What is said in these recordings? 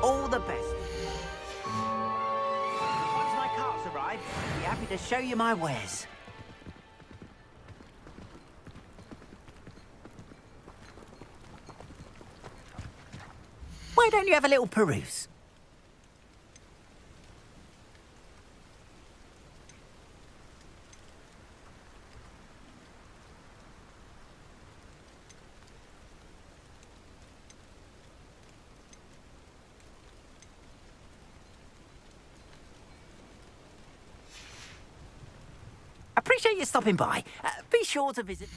All the best. Once my carts arrive, I'll be happy to show you my wares. Why don't you have a little peruse? Appreciate you stopping by. Be sure to visit...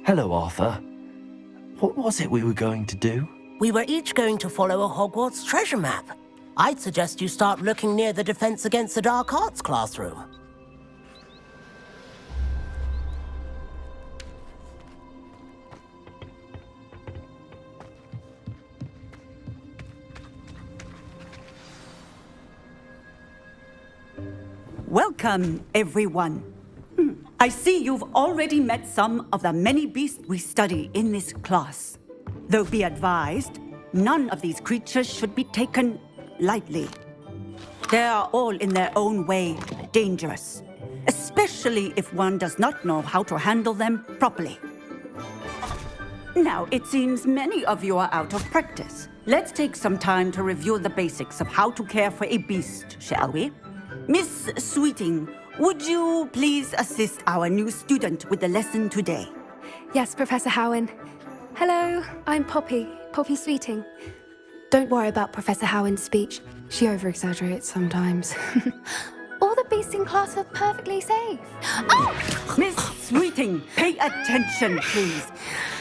Hello, Arthur. What was it we were going to do? We were each going to follow a Hogwarts treasure map. I'd suggest you start looking near the Defense Against the Dark Arts classroom. Welcome, everyone. I see you've already met some of the many beasts we study in this class. Though be advised, none of these creatures should be taken lightly. They are all in their own way dangerous, especially if one does not know how to handle them properly. Now, it seems many of you are out of practice. Let's take some time to review the basics of how to care for a beast, shall we? Miss Sweeting, would you please assist our new student with the lesson today? Yes, Professor Howin. Hello, I'm Poppy Sweeting. Don't worry about Professor Howin's speech. She over-exaggerates sometimes. All the beasts in class are perfectly safe. Oh! Miss Sweeting, pay attention, please.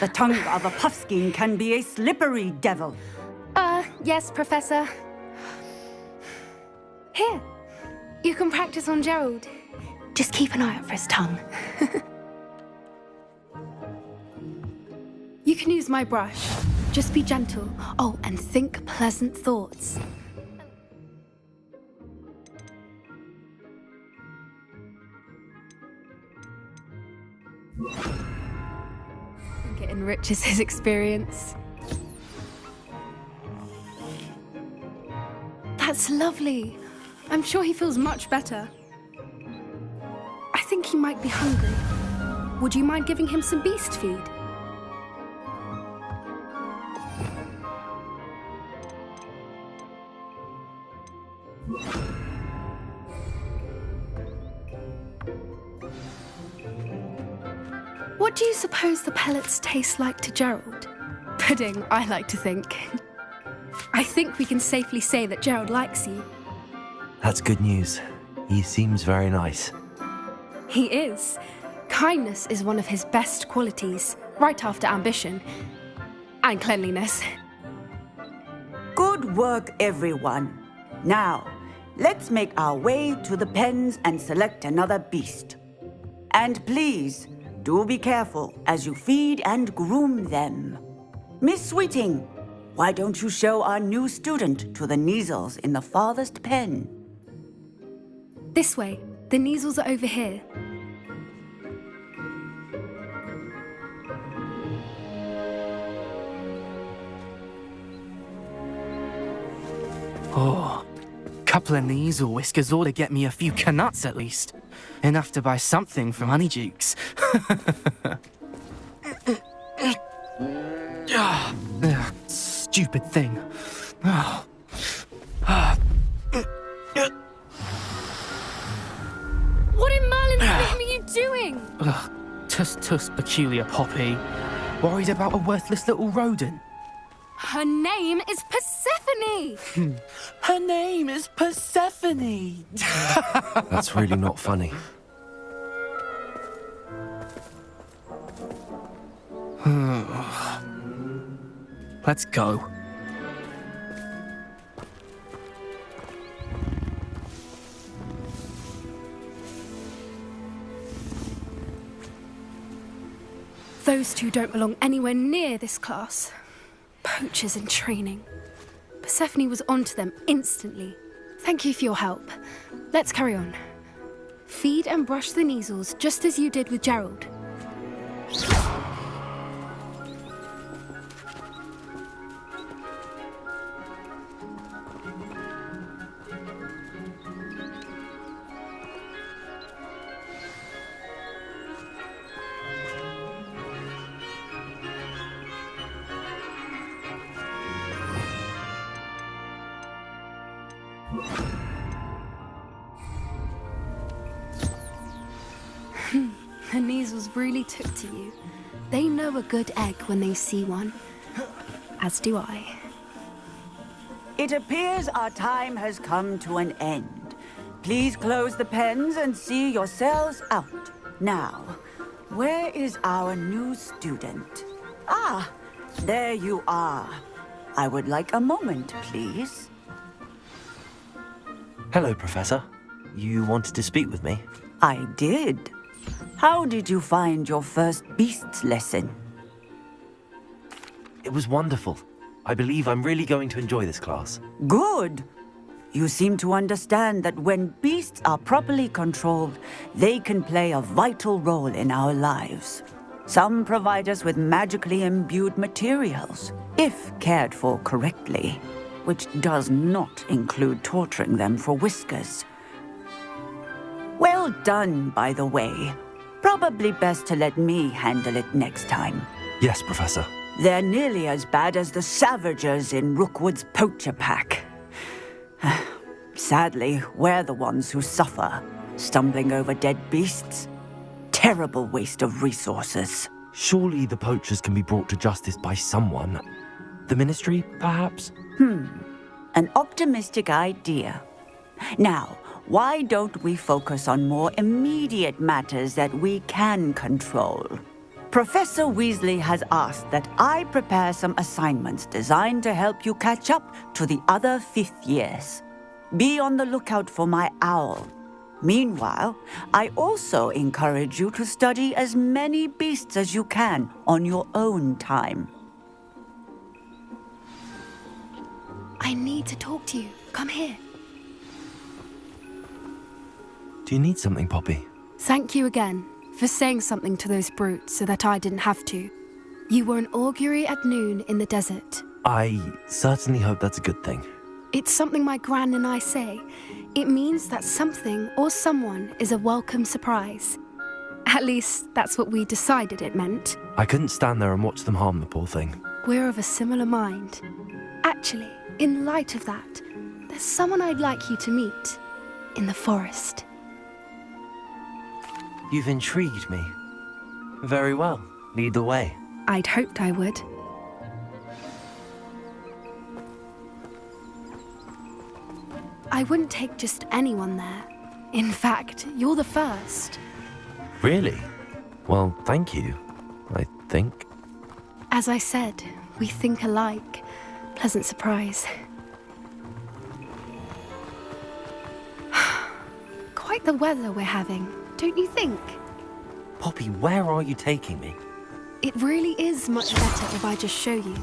The tongue of a puffskein can be a slippery devil. Yes, Professor. Here, you can practice on Gerald. Just keep an eye out for his tongue. You can use my brush. Just be gentle. Oh, and think pleasant thoughts. I think it enriches his experience. That's lovely. I'm sure he feels much better. I think he might be hungry. Would you mind giving him some beast feed? What do you suppose the pellets taste like to Gerald? Pudding, I like to think. I think we can safely say that Gerald likes you. That's good news. He seems very nice. He is. Kindness is one of his best qualities, right after ambition. And cleanliness. Good work, everyone. Now, let's make our way to the pens and select another beast. And please, do be careful as you feed and groom them. Miss Sweeting, why don't you show our new student to the Kneazles in the farthest pen? This way. The Kneazles are over here. Oh, couple of Kneazle whiskers ought to get me a few canuts at least. Enough to buy something from Honeydukes. Stupid thing. What in Merlin's name are you doing? Tuss, peculiar Poppy. Worried about a worthless little rodent. Her name is Persephone! Her name is Persephone! That's really not funny. Let's go. Those two don't belong anywhere near this class. Poachers in training. Persephone was onto them instantly. Thank you for your help. Let's carry on. Feed and brush the Kneazles just as you did with Gerald. The Kneazles really took to you. They know a good egg when they see one. As do I. It appears our time has come to an end. Please close the pens and see yourselves out. Now, where is our new student? Ah, there you are. I would like a moment, please. Hello, Professor. You wanted to speak with me? I did. How did you find your first beasts lesson? It was wonderful. I believe I'm really going to enjoy this class. Good. You seem to understand that when beasts are properly controlled, they can play a vital role in our lives. Some provide us with magically imbued materials, if cared for correctly, which does not include torturing them for whiskers. Well done, by the way. Probably best to let me handle it next time. Yes, Professor. They're nearly as bad as the Savagers in Rookwood's poacher pack. Sadly, we're the ones who suffer, stumbling over dead beasts. Terrible waste of resources. Surely the poachers can be brought to justice by someone. The Ministry, perhaps? An optimistic idea. Now, why don't we focus on more immediate matters that we can control? Professor Weasley has asked that I prepare some assignments designed to help you catch up to the other fifth years. Be on the lookout for my owl. Meanwhile, I also encourage you to study as many beasts as you can on your own time. I need to talk to you. Come here. Do you need something, Poppy? Thank you again for saying something to those brutes so that I didn't have to. You were an augury at noon in the desert. I certainly hope that's a good thing. It's something my gran and I say. It means that something or someone is a welcome surprise. At least, that's what we decided it meant. I couldn't stand there and watch them harm the poor thing. We're of a similar mind. Actually, in light of that, there's someone I'd like you to meet. In the forest. You've intrigued me. Very well. Lead the way. I'd hoped I would. I wouldn't take just anyone there. In fact, you're the first. Really? Well, thank you, I think. As I said, we think alike. Pleasant surprise. Quite the weather we're having, don't you think? Poppy, where are you taking me? It really is much better if I just show you.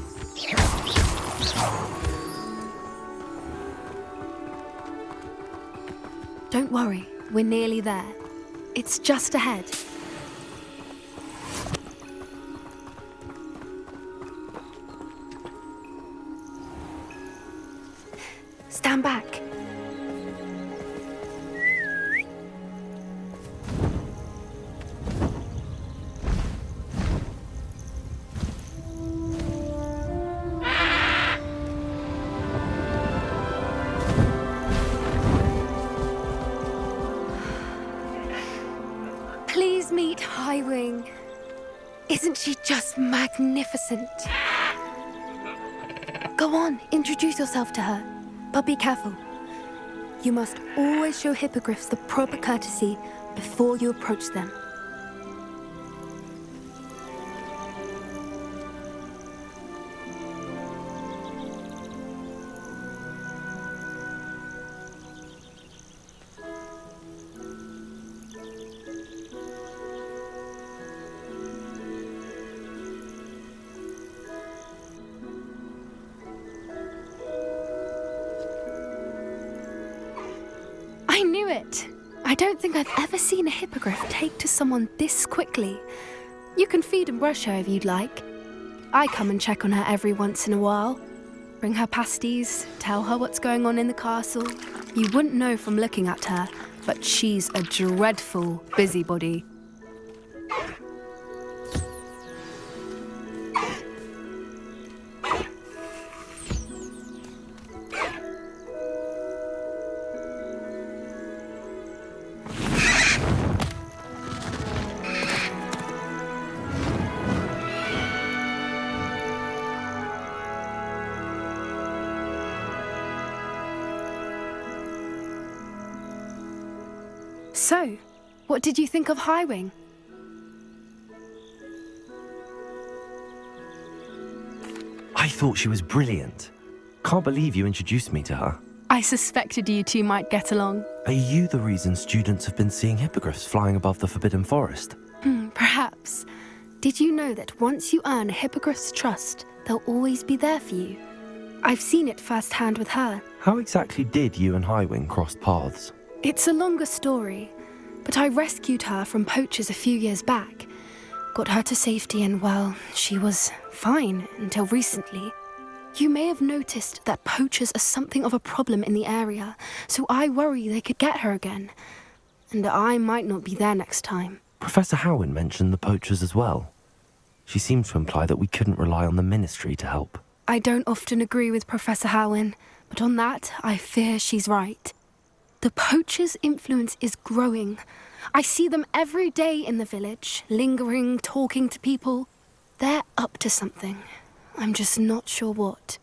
Don't worry, we're nearly there. It's just ahead. Stand back. Please meet Highwing. Isn't she just magnificent? Go on, introduce yourself to her. But be careful. You must always show hippogriffs the proper courtesy before you approach them. I knew it! I don't think I've ever seen a hippogriff take to someone this quickly. You can feed and brush her if you'd like. I come and check on her every once in a while. Bring her pasties, tell her what's going on in the castle. You wouldn't know from looking at her, but she's a dreadful busybody. So, what did you think of Highwing? I thought she was brilliant. Can't believe you introduced me to her. I suspected you two might get along. Are you the reason students have been seeing hippogriffs flying above the Forbidden Forest? Perhaps. Did you know that once you earn a hippogriff's trust, they'll always be there for you? I've seen it firsthand with her. How exactly did you and Highwing cross paths? It's a longer story, but I rescued her from poachers a few years back. Got her to safety and, well, she was fine until recently. You may have noticed that poachers are something of a problem in the area, so I worry they could get her again. And I might not be there next time. Professor Howin mentioned the poachers as well. She seemed to imply that we couldn't rely on the Ministry to help. I don't often agree with Professor Howin, but on that, I fear she's right. The poachers' influence is growing. I see them every day in the village, lingering, talking to people. They're up to something. I'm just not sure what.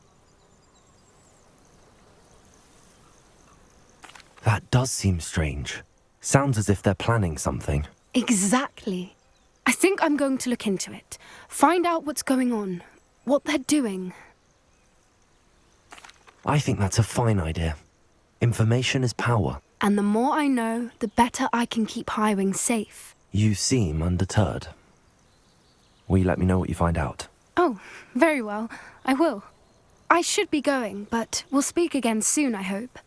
That does seem strange. Sounds as if they're planning something. Exactly. I think I'm going to look into it. Find out what's going on, what they're doing. I think that's a fine idea. Information is power. And the more I know, the better I can keep Highwing safe. You seem undeterred. Will you let me know what you find out? Oh, very well. I will. I should be going, but we'll speak again soon, I hope.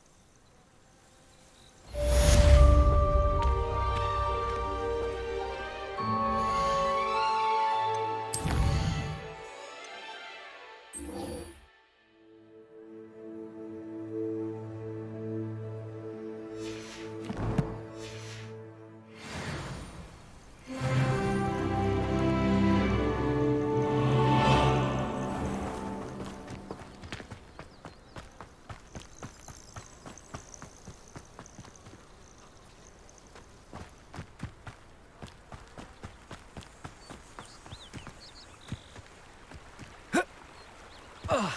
I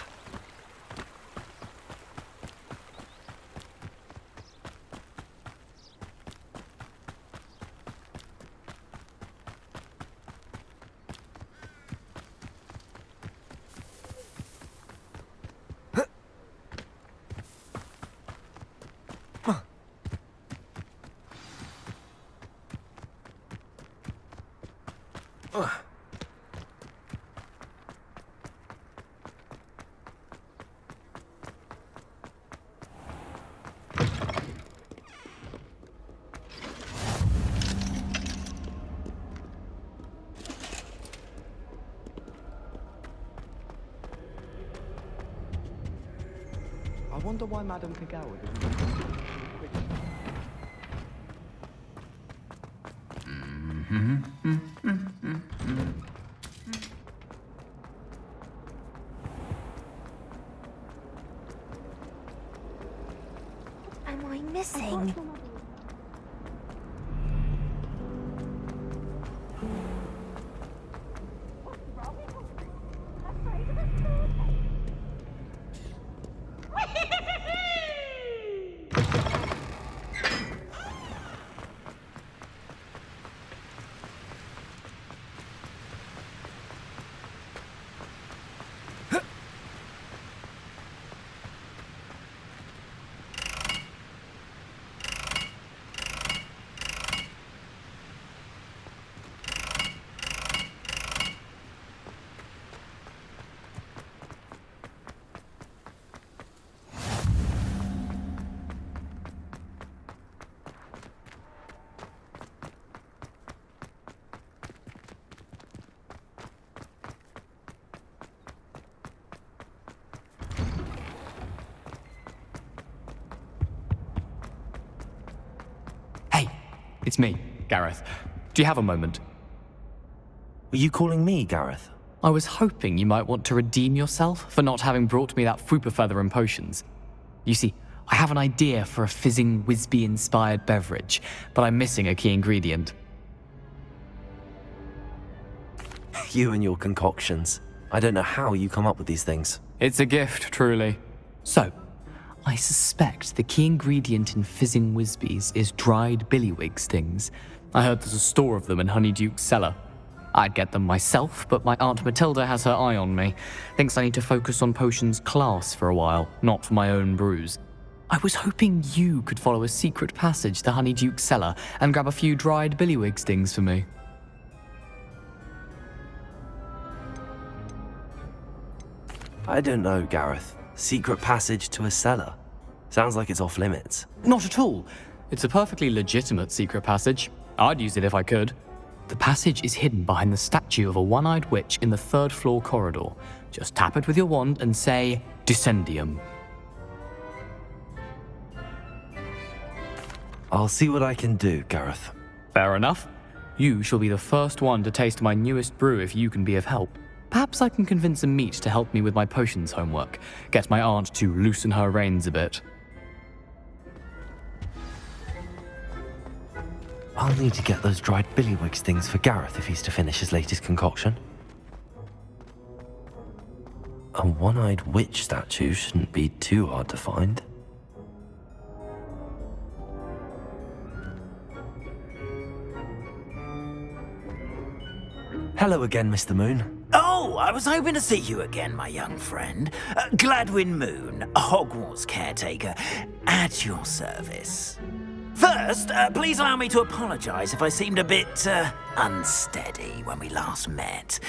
wonder why Madame Kagawa didn't... Am I missing? Hey, it's me, Gareth. Do you have a moment? Were you calling me, Gareth? I was hoping you might want to redeem yourself for not having brought me that Fooper feather and potions. You see, I have an idea for a fizzing Wisby-inspired beverage, but I'm missing a key ingredient. You and your concoctions. I don't know how you come up with these things. It's a gift, truly. So, I suspect the key ingredient in fizzing Wisbies is dried billywig stings. I heard there's a store of them in Honeyduke's cellar. I'd get them myself, but my Aunt Matilda has her eye on me. Thinks I need to focus on potions class for a while, not for my own brews. I was hoping you could follow a secret passage to Honeyduke's cellar and grab a few dried billywig stings for me. I don't know, Gareth. Secret passage to a cellar. Sounds like it's off limits. Not at all. It's a perfectly legitimate secret passage. I'd use it if I could. The passage is hidden behind the statue of a one-eyed witch in the third-floor corridor. Just tap it with your wand and say, Descendium. I'll see what I can do, Gareth. Fair enough. You shall be the first one to taste my newest brew if you can be of help. Perhaps I can convince a meat to help me with my potions homework. Get my aunt to loosen her reins a bit. I'll need to get those dried billywig stings for Gareth if he's to finish his latest concoction. A one-eyed witch statue shouldn't be too hard to find. Hello again, Mr. Moon. Oh, I was hoping to see you again, my young friend. Gladwin Moon, Hogwarts caretaker, at your service. First, please allow me to apologize if I seemed a bit, unsteady when we last met.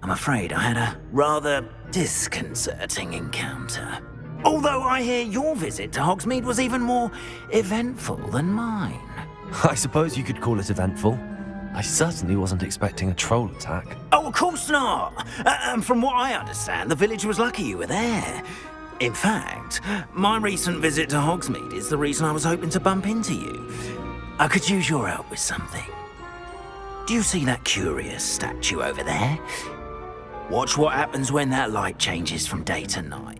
I'm afraid I had a rather disconcerting encounter. Although I hear your visit to Hogsmeade was even more eventful than mine. I suppose you could call it eventful. I certainly wasn't expecting a troll attack. Oh, of course not. From what I understand, the village was lucky you were there. In fact, my recent visit to Hogsmeade is the reason I was hoping to bump into you. I could use your help with something. Do you see that curious statue over there? Watch what happens when that light changes from day to night.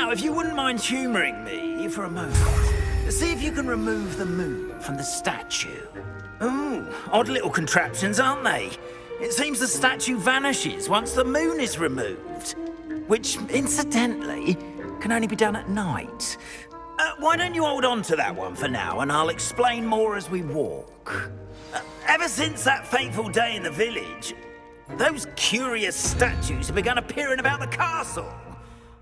Now, if you wouldn't mind humouring me for a moment, see if you can remove the moon from the statue. Ooh, odd little contraptions, aren't they? It seems the statue vanishes once the moon is removed, which, incidentally, can only be done at night. Why don't you hold on to that one for now, and I'll explain more as we walk. Ever since that fateful day in the village, those curious statues have begun appearing about the castle.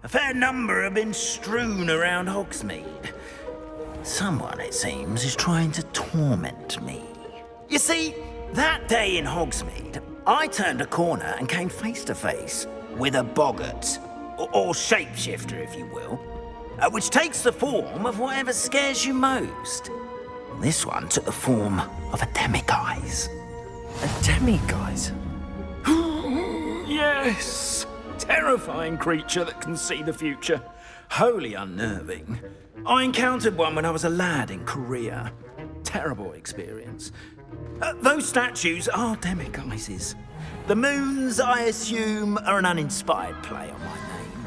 A fair number have been strewn around Hogsmeade. Someone, it seems, is trying to torment me. You see, that day in Hogsmeade, I turned a corner and came face to face with a boggart, or shapeshifter, if you will, which takes the form of whatever scares you most. This one took the form of a demiguise. A demiguise? Yes! Terrifying creature that can see the future. Wholly unnerving. I encountered one when I was a lad in Korea. Terrible experience. Those statues are demiguises. The moons, I assume, are an uninspired play on my name.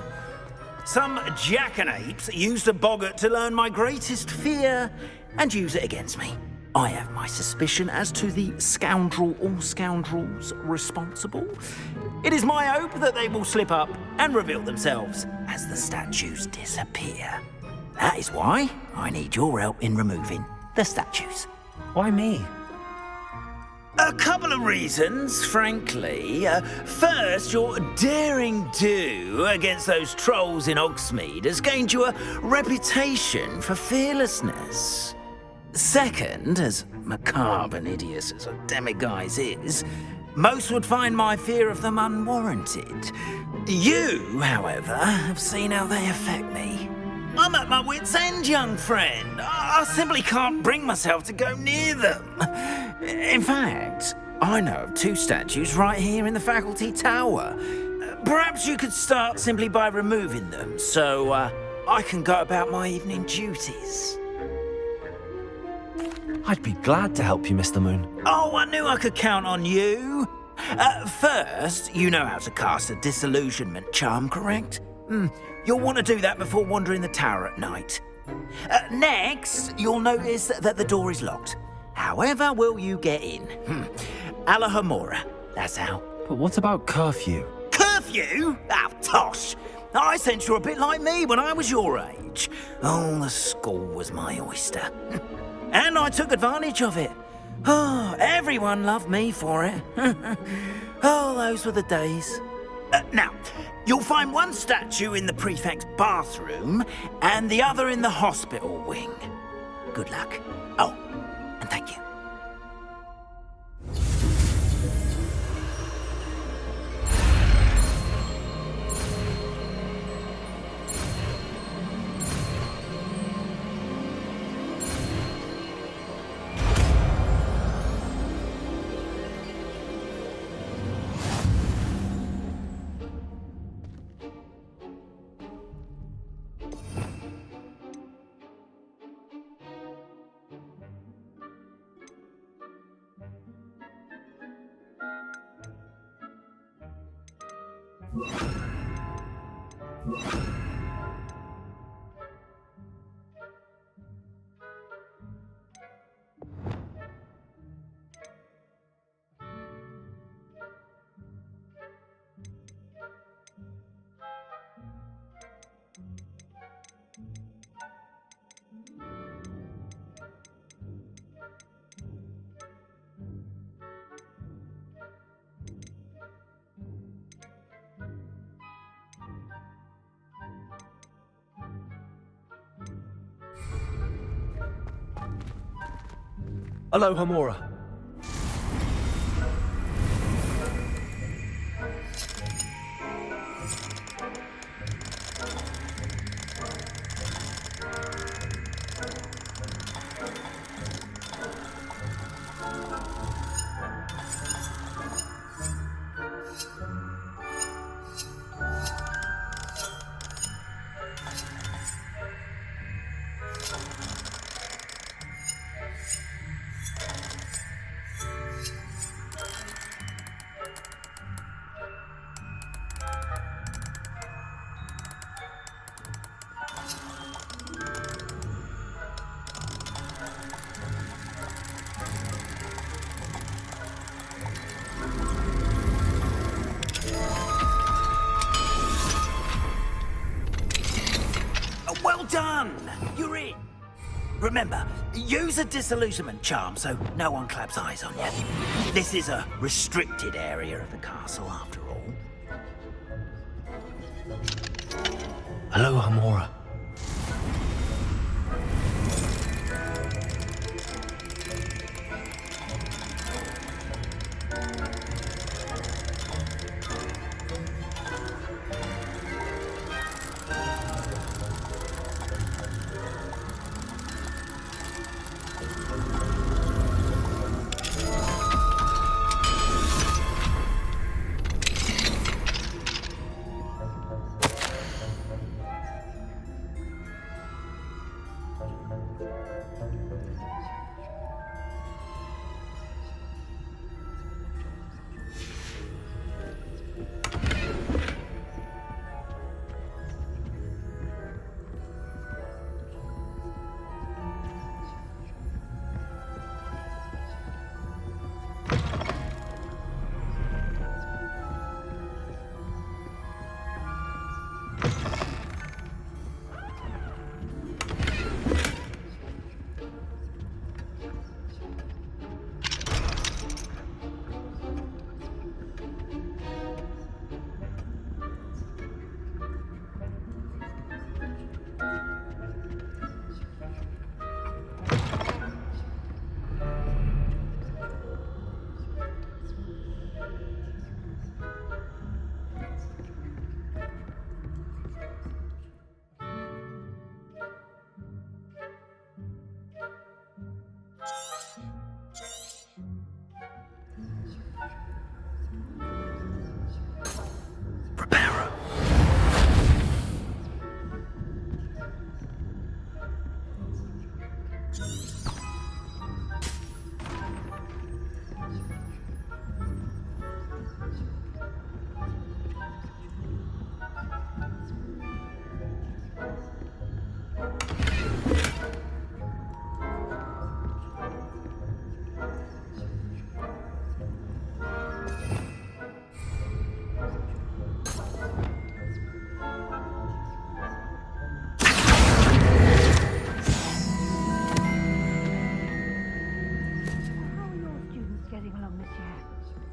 Some jackanapes used a boggart to learn my greatest fear and use it against me. I have my suspicion as to the scoundrel or scoundrels responsible. It is my hope that they will slip up and reveal themselves as the statues disappear. That is why I need your help in removing the statues. Why me? A couple of reasons, frankly. First, your daring do against those trolls in Hogsmeade has gained you a reputation for fearlessness. Second, as macabre and hideous as a demiguise is, most would find my fear of them unwarranted. You, however, have seen how they affect me. I'm at my wit's end, young friend. I simply can't bring myself to go near them. In fact, I know of two statues right here in the faculty tower. Perhaps you could start simply by removing them, so I can go about my evening duties. I'd be glad to help you, Mr. Moon. Oh, I knew I could count on you. First, you know how to cast a disillusionment charm, correct? You'll want to do that before wandering the tower at night. Next, you'll notice that the door is locked. However will you get in? Alohomora, that's how. But what about curfew? Curfew? Oh, tosh. I sense you're a bit like me when I was your age. Oh, the school was my oyster. And I took advantage of it. Oh, everyone loved me for it. Oh, those were the days. Now, you'll find one statue in the prefect's bathroom and the other in the hospital wing. Good luck. Oh, and thank you. Alohomora. done! You're in! Remember, use a disillusionment charm so no one claps eyes on you. This is a restricted area of the castle, after all. Hello, Hamura.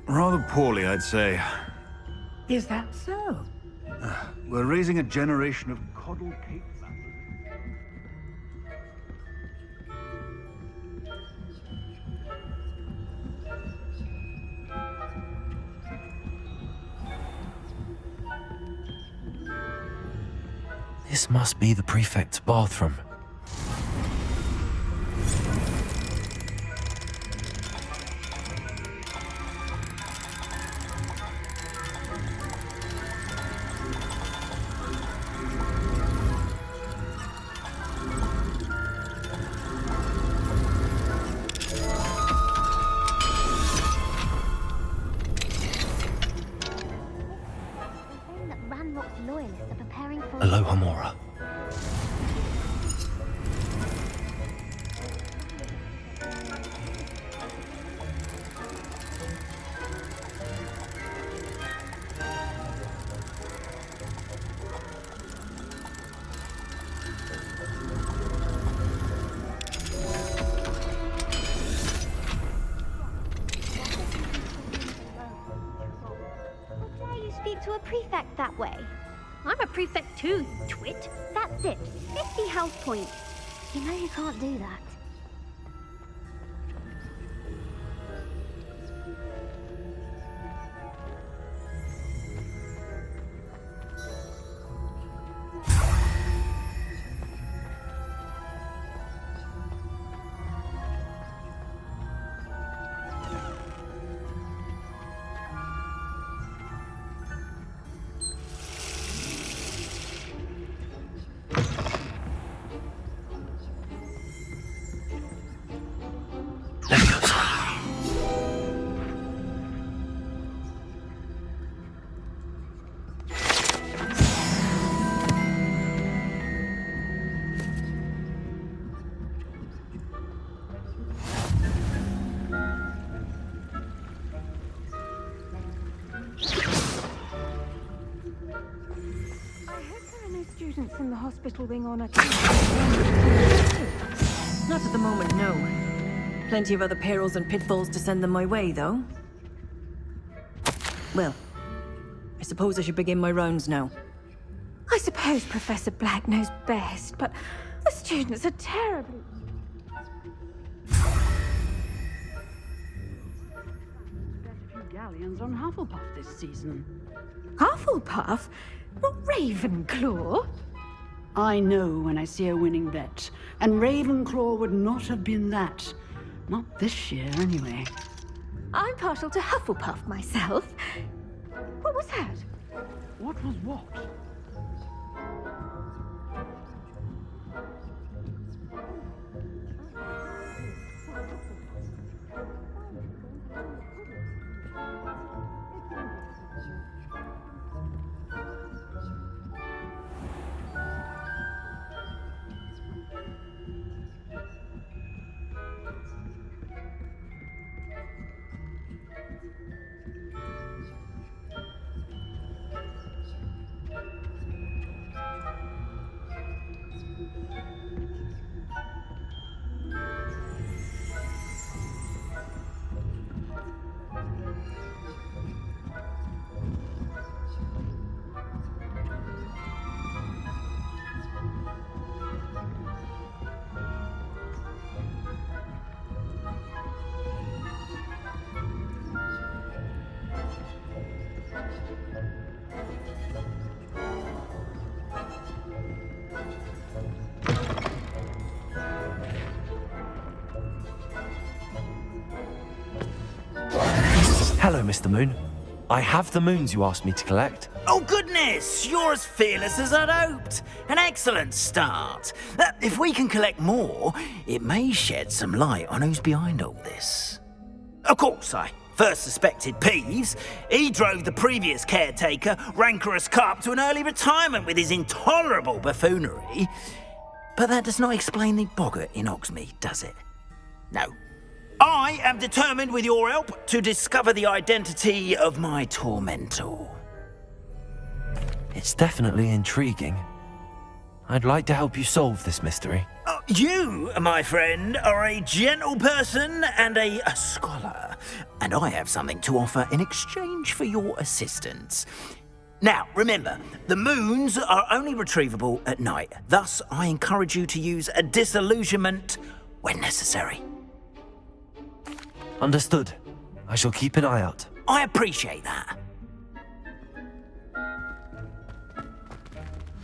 Rather poorly, I'd say. Is that so? We're raising a generation of coddle cake batters. This must be the prefect's bathroom. Hello, Hamura. How dare you speak to a prefect that way? I'm a prefect too, you twit. That's it. 50 health points. You know you can't do that. students in the hospital wing on a... Not at the moment, no. Plenty of other perils and pitfalls to send them my way, though. Well, I suppose I should begin my rounds now. I suppose Professor Black knows best, but the students are terribly... Galleons on Hufflepuff this season. Hufflepuff? Not Ravenclaw? I know when I see a winning bet, and Ravenclaw would not have been that. Not this year, anyway. I'm partial to Hufflepuff myself. What was that? What was what? Hello, Mr. Moon. I have the moons you asked me to collect. Oh, goodness! You're as fearless as I'd hoped. An excellent start. If we can collect more, it may shed some light on who's behind all this. Of course, I first suspected Peeves. He drove the previous caretaker, Rancorous Carp, to an early retirement with his intolerable buffoonery. But that does not explain the boggart in Hogsmeade, does it? No. I am determined, with your help, to discover the identity of my tormentor. It's definitely intriguing. I'd like to help you solve this mystery. You, my friend, are a gentle person and a scholar, and I have something to offer in exchange for your assistance. Now, remember, the moons are only retrievable at night. Thus, I encourage you to use a disillusionment when necessary. Understood. I shall keep an eye out. I appreciate that.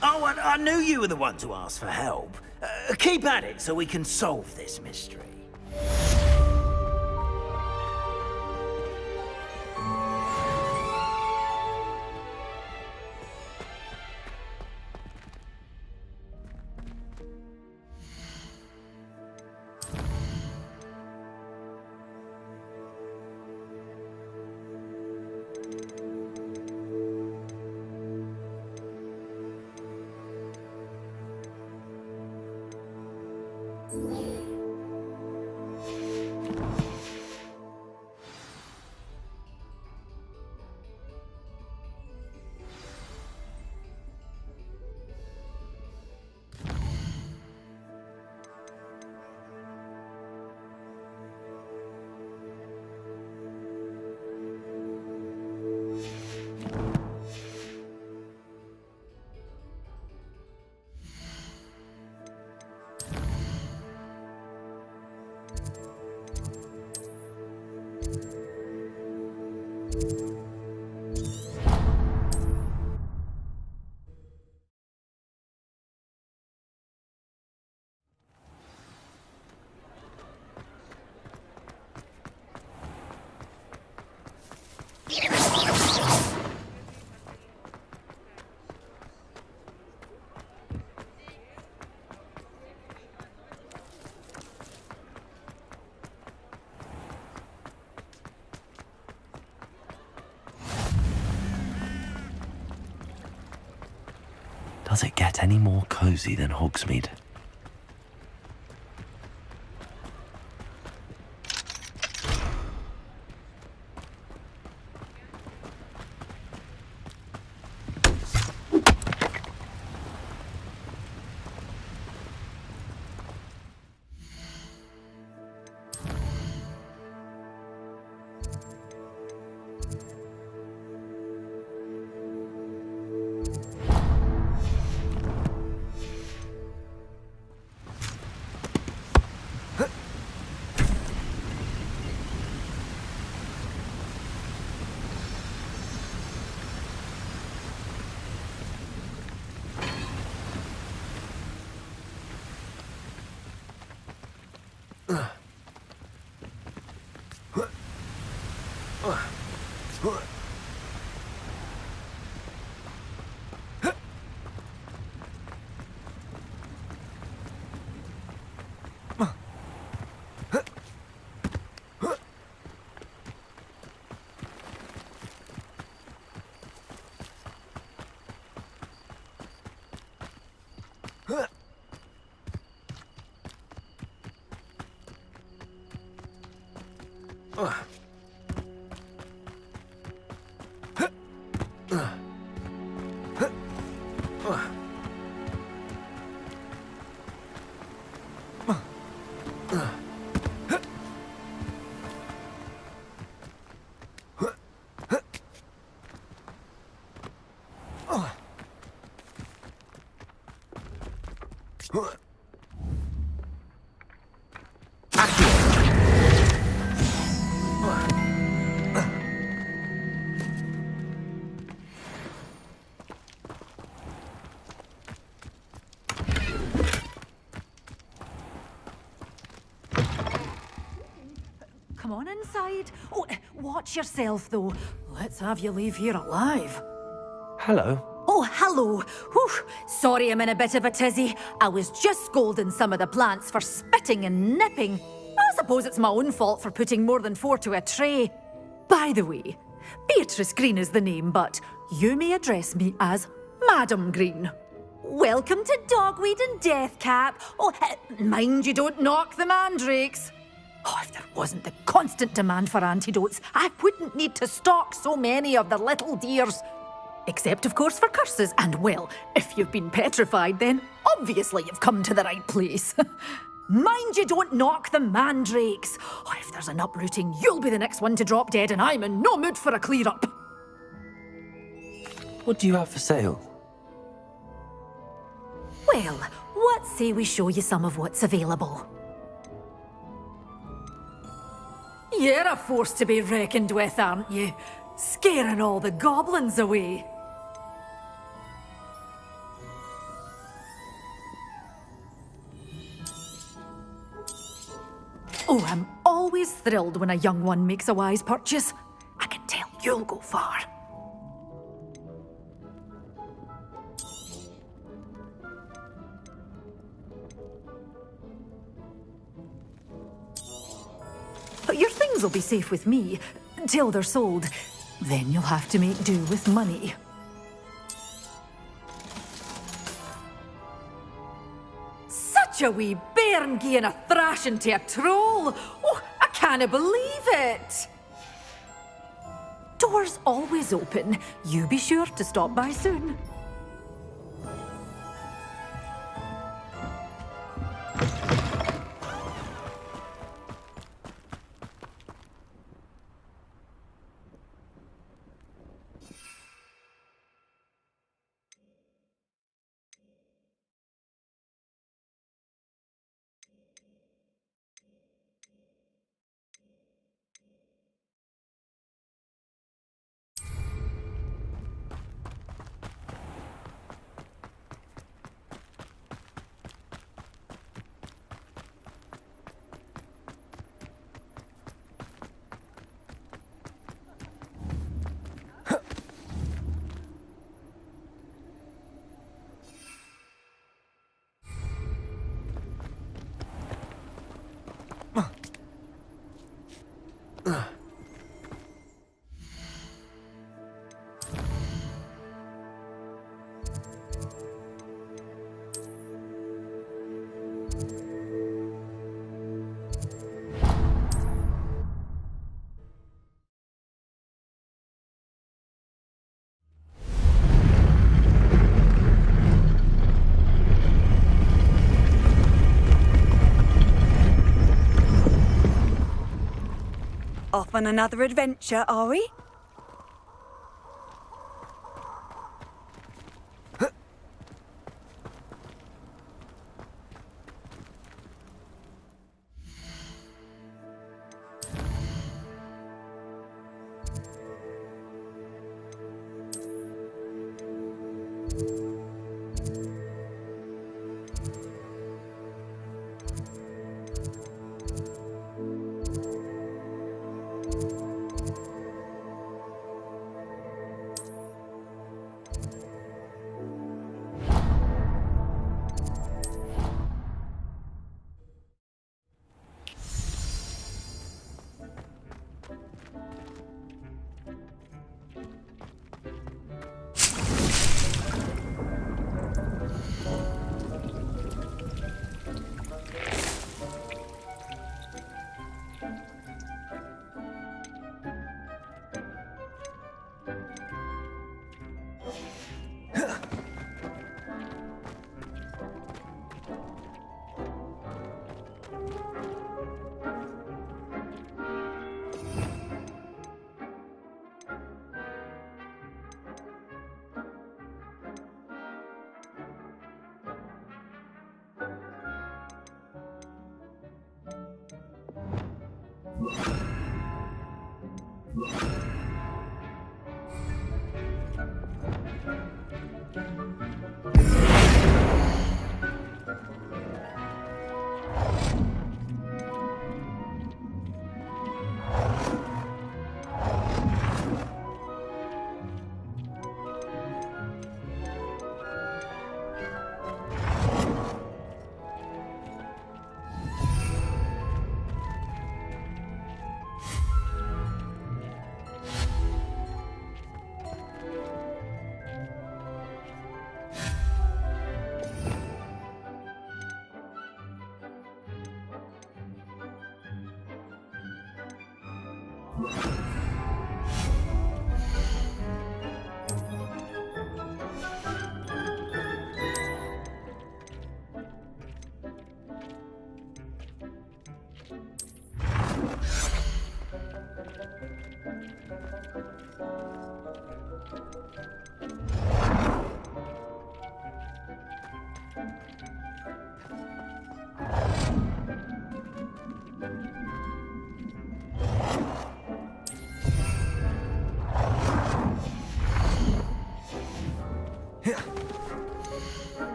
Oh, and I knew you were the one to ask for help. Keep at it so we can solve this mystery. Does it get any more cozy than Hogsmeade? Come on inside. Oh, watch yourself, though. Let's have you leave here alive. Hello. Oh, hello. Whew. Sorry I'm in a bit of a tizzy. I was just scolding some of the plants for spitting and nipping. I suppose it's my own fault for putting more than 4 to a tray. By the way, Beatrice Green is the name, but you may address me as Madam Green. Welcome to Dogweed and Deathcap. Oh, mind you don't knock the mandrakes. Oh, if there wasn't the constant demand for antidotes, I wouldn't need to stock so many of the little dears. Except, of course, for curses. And, well, if you've been petrified, then obviously you've come to the right place. Mind you don't knock the mandrakes. Oh, if there's an uprooting, you'll be the next one to drop dead, and I'm in no mood for a clear-up. What do you have for sale? Well, what say we show you some of what's available? You're a force to be reckoned with, aren't you? Scaring all the goblins away. Oh, I'm always thrilled when a young one makes a wise purchase. I can tell you'll go far. But your things will be safe with me until they're sold. Then you'll have to make do with money. Such a wee bairn gieing a thrashing to a troll! Oh, I can't believe it! Doors always open. You be sure to stop by soon. Off on another adventure, are we?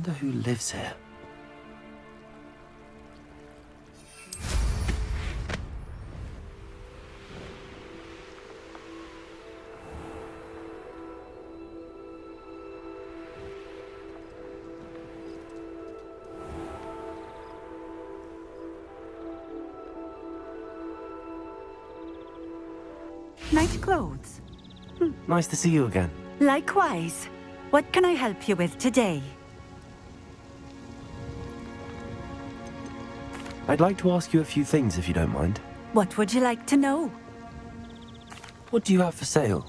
wonder who lives here. Nice clothes. Nice to see you again. Likewise. What can I help you with today? I'd like to ask you a few things if you don't mind. What would you like to know? What do you have for sale?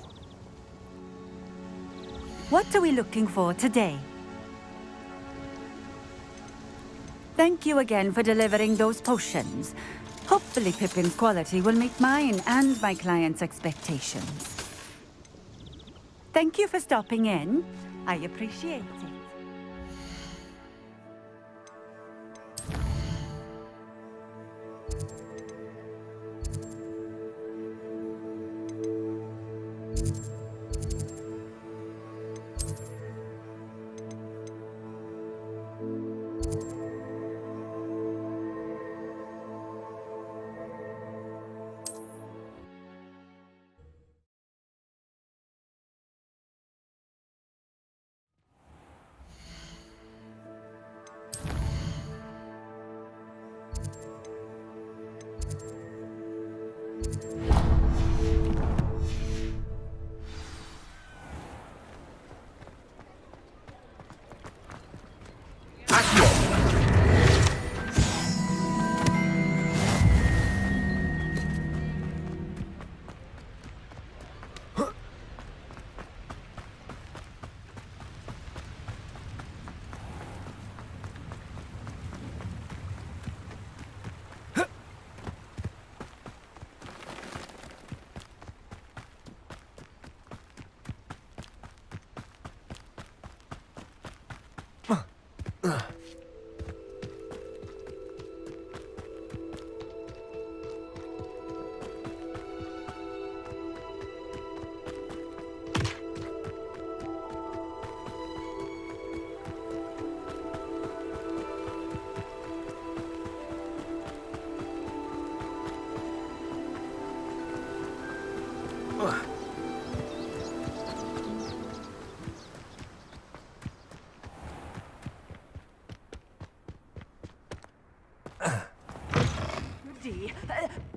What are we looking for today? Thank you again for delivering those potions. Hopefully Pippin's quality will meet mine and my client's expectations. Thank you for stopping in. I appreciate it.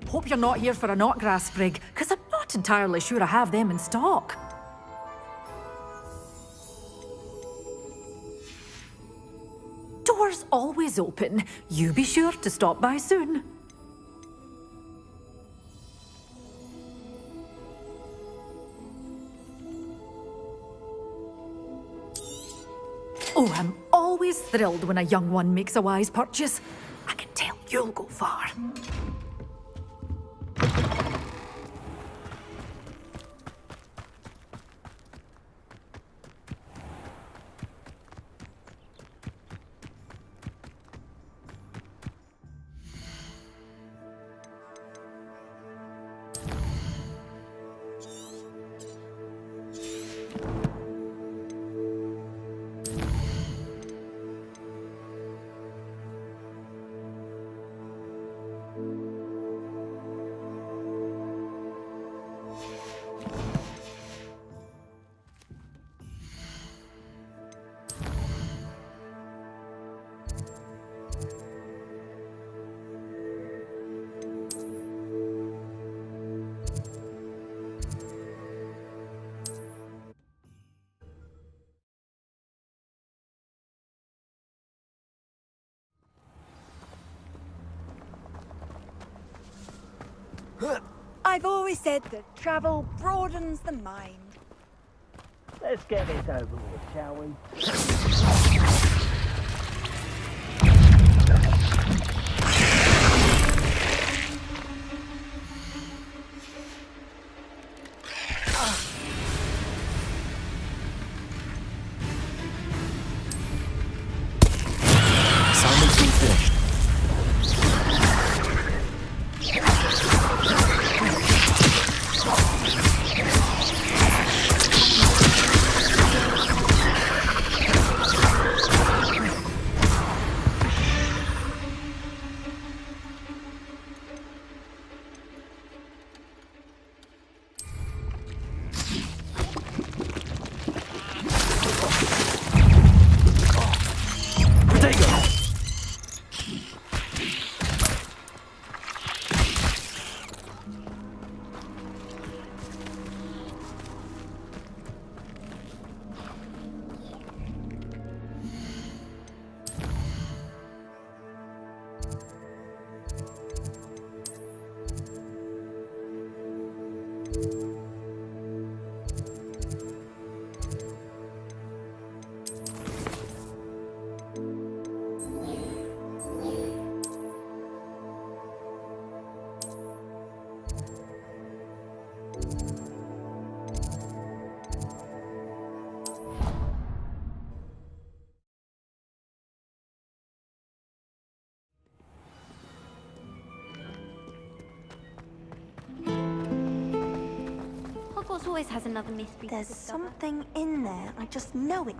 Hope you're not here for a knotgrass sprig, because I'm not entirely sure I have them in stock. Doors always open. You be sure to stop by soon. Oh, I'm always thrilled when a young one makes a wise purchase. I can tell you'll go far. I've always said that travel broadens the mind. Let's get this over with, shall we? Assignment's been finished. Hogwarts always has another mystery. There's something in there. I just know it.